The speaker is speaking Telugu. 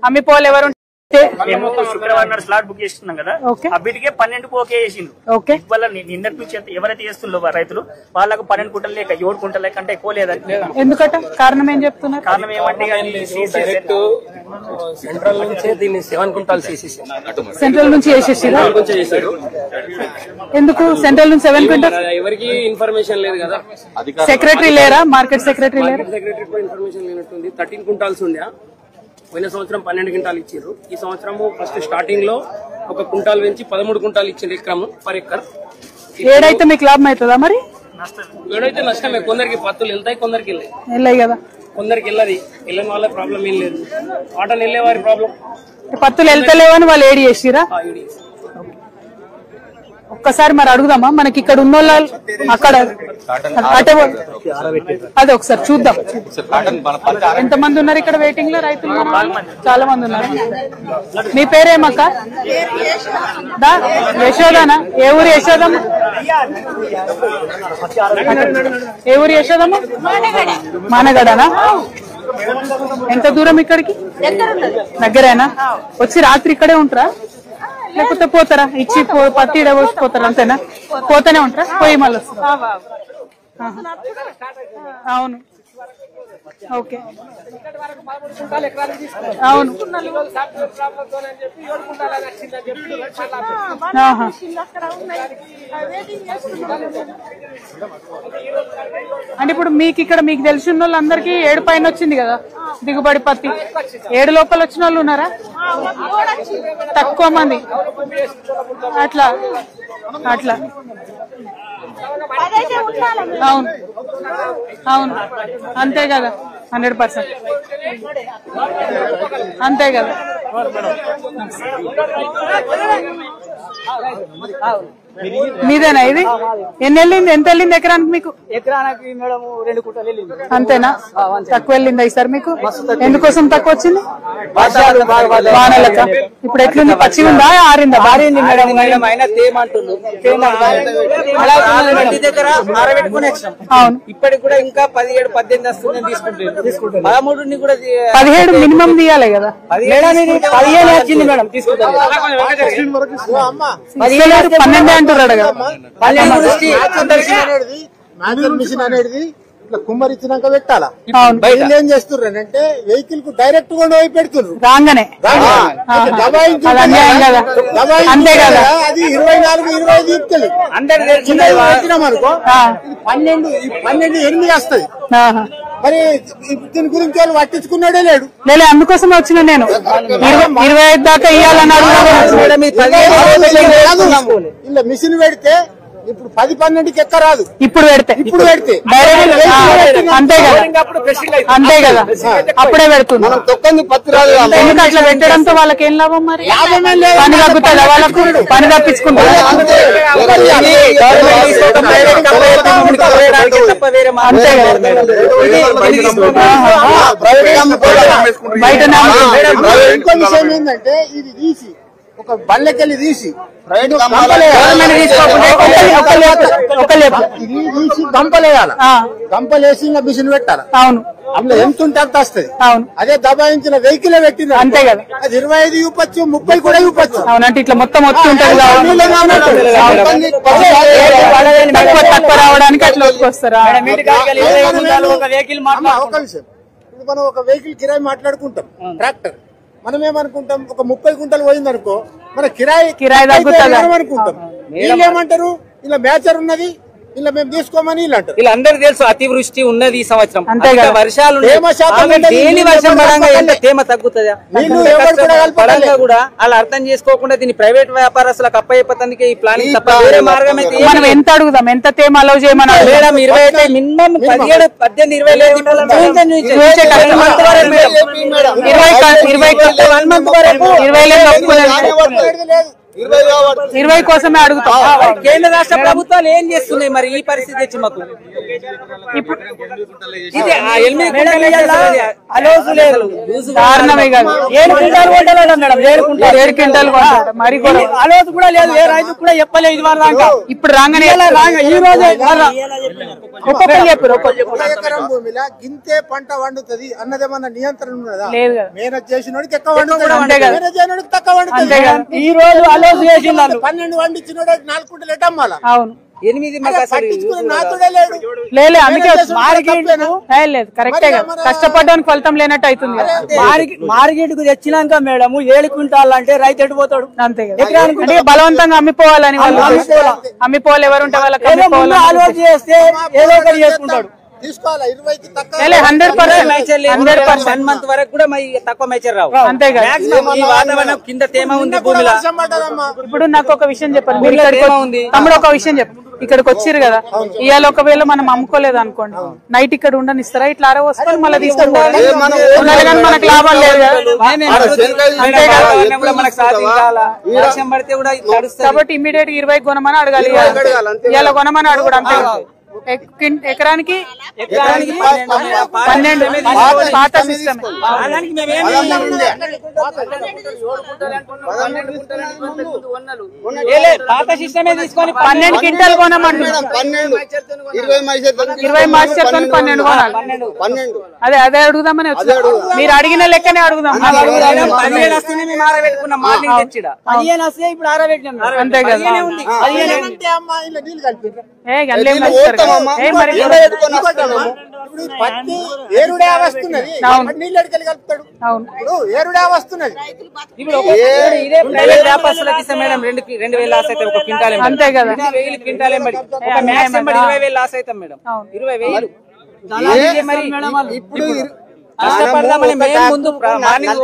అమ్మిపోవాలి ఎవరు శుక్రవారం నాడు స్లాట్ బుక్ చేస్తున్నాం కదా, అబ్బిటికే 12కు ఓకే చేసిండు. ఇవాళ నిన్నటి నుంచి ఎవరైతే చేస్తుండో రైతులు వాళ్ళకు 12 కుంటలు లేక 7 కుంటలు లేక అంటే ఎక్కువ లేదా? ఎందుకట కారణం ఏం చెప్తున్నారు? కారణం ఏమంటే సెంట్రల్ నుంచి దీన్ని 7 కుంటాలు చేసేసి సెంట్రల్ నుంచి వేసేసారు. ఎందుకు సెంట్రల్ నుంచి 7 కుంటాలు? ఎవరికి ఇన్ఫర్మేషన్ లేదు కదా. సెక్రటరీ లేరా? మార్కెట్ సెక్రటరీ లేరా? సెక్రటరీ కూడా ఇన్ఫర్మేషన్ లేనట్టుంది. 13 కుంటాల్స్ ఉండే, పోయిన సంవత్సరం 12 క్వింటాలు ఇచ్చారు. ఈ సంవత్సరము ఫస్ట్ స్టార్టింగ్ లో 1 కుంటాలు పెంచి 13 కుంటాలు ఇచ్చారు ఎకరం పర్ ఎకర్. ఏడైతే మీకు లాభం అవుతుందా? మరి ఏడైతే నష్టమే. కొందరికి పత్తులు వెళ్తాయి, కొందరికి వెళ్ళాయి కదా. కొందరికి వెళ్ళది. వెళ్ళని వాళ్ళ ప్రాబ్లం ఏం లేదు. ఆటోలు వెళ్ళే వారి ప్రాబ్లం. పత్తులు వెళ్తలేవని వాళ్ళు ఏడి చేసిరా? ఒక్కసారి మరి అడుగుదామా, మనకి ఇక్కడ ఉన్న అక్కడ అదే ఒకసారి చూద్దాం. ఎంత మంది ఉన్నారు ఇక్కడ వెయిటింగ్ లో? రైతులు చాలా మంది ఉన్నారు. మీ పేరేమక్క? యశోదానా? ఏ ఊరు యశోదమ్మ? ఏ ఊరు యశోదమ్మ? మానగడనా? ఎంత దూరం ఇక్కడికి? దగ్గరేనా? వచ్చి రాత్రి ఇక్కడే ఉంటారా లేకపోతే పోతారా? ఇచ్చి పత్తి ఇడబోసిపోతారా? అంతేనా? పోతూనే ఉంటారా? పోయి మళ్ళీ వస్తారా? అవును, ఓకే, అవును. అంటే ఇప్పుడు మీకు ఇక్కడ మీకు తెలిసిన వాళ్ళందరికీ 7 పైన వచ్చింది కదా దిగుబడి పత్తి. 7 లోపల వచ్చిన వాళ్ళు ఉన్నారా? తక్కువ మంది. అట్లా అట్లా అవును, అవును, అంతే కదా. 100% అంతే కదా. మీదేనా ఇది? ఎన్ని వెళ్ళింది? ఎంత వెళ్ళింది ఎకరానికి మీకు? ఎకరానికి మేడం 2 కుంటలు వెళ్ళింది. అంతేనా? తక్కువ వెళ్ళిందా ఈసారి మీకు? ఎందుకోసం తక్కువ వచ్చింది? వానలక. ఇప్పుడు ఎట్లుంది? పచ్చి ఉందా ఆరిందా? ఆరింది మేడం. అయినా తేమంటున్నారు. అవును, ఇప్పటికి కూడా ఇంకా 17-18 వస్తుందని తీసుకుంటారు. 13 కూడా 17 మినిమం తీయాలి కదా. 15 వచ్చింది మేడం. తీసుకుంటారు 12 అంటున్నాడు కదా. మిషన్ అనేది ఇట్లా కుమ్మరిచ్చినాక పెట్టాలా? ఏం చేస్తున్నారు అంటే వెహికల్ కు డైరెక్ట్ గా పోయి పెడుతున్నారు రాగానే. అంతే కదా. అది 24-25 తీసుకెళ్ళి అనుకో 12-8 వస్తుంది. మరి దీని గురించి వాళ్ళు పట్టించుకున్నాడే లేడు. లేదు, అందుకోసమే వచ్చిన నేను. 25 దాకా ఇవ్వాలని ఇలా మిషన్ పెడితే ఇప్పుడు 10-12కి ఎక్కరాదు. ఇప్పుడు పెడితే అంతే కదా. అంతే కదా, అప్పుడే పెడుతుంది. ఎందుకు అట్లా పెట్టడంతో వాళ్ళకి ఏం లాభం? మరి పని తగ్గుతుందా వాళ్ళకు? పని తప్పించుకుంటారు. అంతే కదా. బయట ఇంకో విషయం ఏంటంటే ఇది తీసి ఒక బళ్ళకెళ్ళి తీసి గంపలేయాలి. గంపలేసి ఇంకా మిషన్ పెట్టాలి. అవును, అందులో ఎంత ఉంటే అంత వస్తుంది. అవును, అదే దబాయించిన వెహికల్ పెట్టింది అంతే కదా. అది 25 ఇవ్వచ్చు, 30 కూడా ఇవ్వచ్చు. అవునంటే ఇట్లా మొత్తం వచ్చి ఉంటుంది. తక్కువ రావడానికి అట్లా వస్తారా? ఒక విషయం, ఇది మనం ఒక వెహికల్ కిరాయి మాట్లాడుకుంటాం. ట్రాక్టర్ మనం ఏమనుకుంటాం, ఒక 30 కుంటలు పోయింది అనుకో, మన కిరాయి అనుకుంటాం. వీళ్ళు ఏమంటారు, ఇలా మ్యాచర్ ఉన్నది, ఇలా మేము తీసుకోమని వీళ్ళు అంటారు. వీళ్ళందరికీ తెలుసు అతివృష్టి ఉన్నది ఈ సంవత్సరం. వర్షాలు వర్షం పడంగా ఎంత తేమ తగ్గుతుందా పడంగా కూడా వాళ్ళు అర్థం చేసుకోకుండా దీన్ని ప్రైవేట్ వ్యాపారస్తులకు అప్పయ్యతందుకే ఈ ప్లానింగ్ తప్ప వేరే మార్గం అయితే మనం ఎంత అడుగుదాం? ఎంత తేమ అలౌ చేయమని? మేడం 20 అయితే మినిమం 17, 18, 20 లేదు. 20 కోసమే అడుగుతాం. కేంద్ర రాష్ట్ర ప్రభుత్వాలు ఏం చేస్తున్నాయి మరి ఈ పరిస్థితి వచ్చి మాకు? దారుణమే కాదు. 7 క్వింటాలు కొంటాడు మేడం. 7 క్వింటాలు కొంటాడు. మరి అలోతు కూడా లేదు. ఏ రైతు కూడా చెప్పలేదు ఇది వరకు. ఇప్పుడు రాగానే ఈ రోజు ఒక్కొక్కరు చెప్పారు. ఒక ఎకరం భూమిలో గింతే పంట వండుతుంది అన్నదేమన్నా నియంత్రణ ఉన్నదా? లేదు కదా. మేనేజ్ చేసినోడికి ఎక్కువ వండుతుంది, అంతే కదా. మేనేజ్ చేయనోడికి తక్కువ వండుతుంది. అంతే కదా. ఈ రోజు అలౌ చేసినారు 12 వండించినోడు 4 కుంటలు ఎట్టమ్మాల? అవును 8 మాకు అసలు పట్టించుకునే నాతుడే లేడు. లేదు అందుకే మార్కెట్ లేదు కరెక్టే కదా. కష్టపడడానికి ఫలితం లేనట్టు అవుతుంది కదా. మార్కెట్ కు తెచ్చినాక మేడం 7 క్వింటాల్ అంటే రైతు ఎడిపోతాడు. అంతే కదా. అంటే బలవంతంగా అమ్మిపోవాలని వాళ్ళు అమ్మిపోవాలి. ఎవరు ఉంటే వాళ్ళకి అమ్మిపోవాలి. ఆలోచన చేస్తే ఏదో ఒకటి చేసుకుంటాడు. తీసుకోవాలా 20కి తక్కువ 100% 1 మంత్ వరకు కూడా తక్కువ మేచర్ రావు. అంతే కదా. ఈ వాతావరణం కింద తేమ ఉంది భూమిలో. వర్షం పడ్డదమ్మా. ఇప్పుడు నాకు ఒక విషయం చెప్పండి. మీరు ఇక్కడికి తమ్ముడు ఒక విషయం చెప్పు. ఇక్కడికి వచ్చిర్రు కదా, ఇవాళ ఒకవేళ మనం అమ్ముకోలేదు అనుకోండి, నైట్ ఇక్కడ ఉండనిస్తారా? ఇట్లా అరవసుకొని మళ్ళీ తీసుకుంటారు కానీ మనకు లాభం లేదు కదా. కాబట్టి ఇమీడియట్ 20 కొనమని అడగాలి. ఇవాళ కొనమని అడుగుడు. అంతే ఎకరానికి 12 పాత సిస్టమ్. పాత సిస్టమే తీసుకొని 12 క్వింటాల్ కొనమంటున్నాం. 20 మాస్టర్ 12 కొనాలి. అదే అడుగుదామని వచ్చి మీరు అడిగిన లెక్కనే అడుగుదాం. 15 వస్తేనే మేము ఆరబెట్టుకున్నాం. మార్నింగ్ తెచ్చిడ 15 వస్తే ఇప్పుడు ఆరబెట్టినాం. అంతే కదా. నీళ్ళు కలిపి ఇప్పుడు పత్తి ఏరుడే వస్తున్నది, నీళ్ళు ఎడకలు కలుపుతాడు. ఇప్పుడు ఏరుడే వస్తున్నది. ఇప్పుడు ఇదే ప్రైవేట్ వ్యాపారస్తులకి ఇస్తే మేడం 2,000 లాస్ అయితే ఒక క్వింటాల్. అంతే కదా. 20,000 క్వింటాల్ ఒక మ్యాక్స్ 20,000 లాస్ అవుతాం మేడం. 20,000 మరి ఇప్పుడు కష్టపడదామని మేము ముందు మార్నింగ్